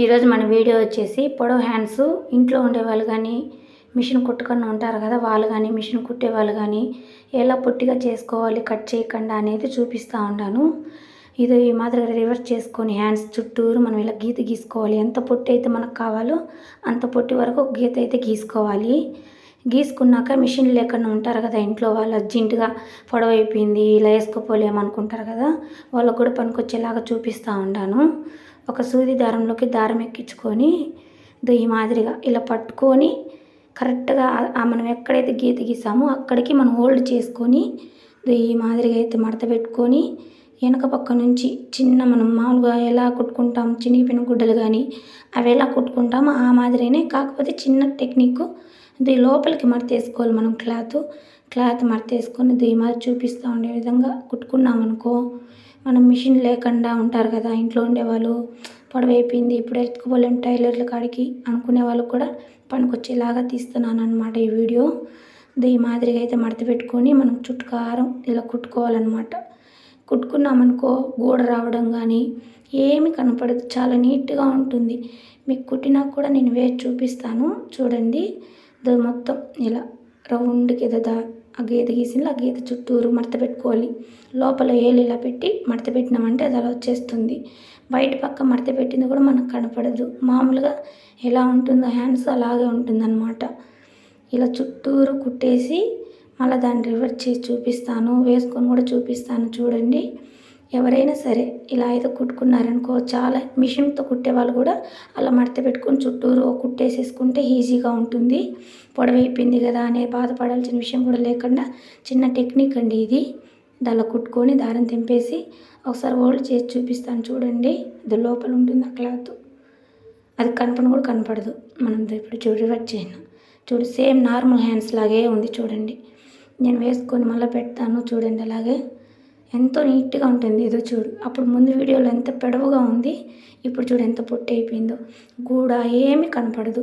ఈరోజు మన వీడియో వచ్చేసి పొడవు హ్యాండ్స్ ఇంట్లో ఉండేవాళ్ళు కానీ మిషన్ కుట్టుకొని ఉంటారు కదా, వాళ్ళు కానీ మిషన్ కుట్టే వాళ్ళు కానీ ఎలా పొట్టిగా చేసుకోవాలి కట్ చేయకుండా అనేది చూపిస్తూ ఉంటాను. ఇది ఈ మాదిరిగా రివర్స్ చేసుకొని హ్యాండ్స్ చుట్టూరు మనం ఇలా గీత గీసుకోవాలి. ఎంత పొట్టి అయితే మనకు కావాలో అంత పొట్టి వరకు గీత అయితే గీసుకోవాలి. గీసుకున్నాక మిషన్ లేకుండా ఉంటారు కదా ఇంట్లో వాళ్ళు, అర్జెంటుగా పొడవు అయిపోయింది ఇలా వేసుకోపోలేమనుకుంటారు కదా, వాళ్ళకు కూడా పనికొచ్చేలాగా చూపిస్తూ ఉంటాను. ఒక సూది దారంలోకి దారం ఎక్కించుకొని ఈ మాదిరిగా ఇలా పట్టుకొని కరెక్ట్గా మనం ఎక్కడైతే గీత గీసామో అక్కడికి మనం హోల్డ్ చేసుకొని ఈ మాదిరిగా అయితే మడత పెట్టుకొని వెనక పక్క నుంచి చిన్న మనం మామూలుగా ఎలా కుట్టుకుంటాం చినిగిపోయిన గుడ్డలు కానీ అవి ఎలా కుట్టుకుంటామో ఆ మాదిరినే, కాకపోతే చిన్న టెక్నిక్. లోపలికి మడత వేసుకోవాలి మనం క్లాత్ మడత వేసుకొని ఈ మాదిరి చూపిస్తూ ఉండే విధంగా కుట్టుకున్నామనుకో, మనం మిషన్ లేకుండా ఉంటారు కదా ఇంట్లో ఉండేవాళ్ళు, పొడవు అయిపోయింది ఇప్పుడు ఎత్తుకుపోలేం టైలర్ల కాడికి అనుకునే వాళ్ళకు కూడా పనికొచ్చేలాగా తీస్తున్నాను అనమాట ఈ వీడియో. ఈ మాదిరిగా అయితే మడత పెట్టుకొని మనం చుట్టుకారం ఇలా కుట్టుకోవాలన్నమాట. కుట్టుకున్నామనుకో గూడ రావడం కానీ ఏమి కనపడదు, చాలా నీట్గా ఉంటుంది. మీకు కుట్టినా కూడా నేను వేసి చూపిస్తాను చూడండి. మొత్తం ఇలా రౌండ్కి ఏదో ఆ గీత గీసింది, ఆ గీత చుట్టూరు మడత పెట్టుకోవాలి. లోపల ఏలు ఇలా పెట్టి మడత పెట్టినామంటే అది అలా వచ్చేస్తుంది. బయట పక్క మడత పెట్టింది కూడా మనకు కనపడదు, మామూలుగా ఎలా ఉంటుందో హ్యాండ్స్ అలాగే ఉంటుందన్నమాట. ఇలా చుట్టూరు కుట్టేసి మళ్ళీ దాన్ని రివర్స్ చేసి చూపిస్తాను, వేసుకొని కూడా చూపిస్తాను చూడండి. ఎవరైనా సరే ఇలా అయితే కుట్టుకున్నారనుకో, చాలా మిషన్తో కుట్టే వాళ్ళు కూడా అలా మడత పెట్టుకొని చుట్టూరు కుట్టేసేసుకుంటే ఈజీగా ఉంటుంది. పొడవైపోయింది కదా అనే బాధపడాల్సిన విషయం కూడా లేకుండా చిన్న టెక్నిక్ అండి ఇది. దానిలో కుట్టుకొని దారం తెంపేసి ఒకసారి హోల్డ్ చేసి చూపిస్తాను చూడండి. ఇది లోపల ఉంటుంది ఆ క్లాత్, అది కూడా కనపడదు. మనం ఇప్పుడు రివర్స్ చేయను చూడు, సేమ్ నార్మల్ హ్యాండ్స్ లాగే ఉంది చూడండి. నేను వేసుకొని మళ్ళీ పెడతాను చూడండి. అలాగే ఎంతో నీట్గా ఉంటుంది. ఏదో చూడు, అప్పుడు ముందు వీడియోలో ఎంత పొడవుగా ఉంది, ఇప్పుడు చూడు ఎంత పొట్టి అయిపోయిందో, గూడ ఏమీ కనపడదు.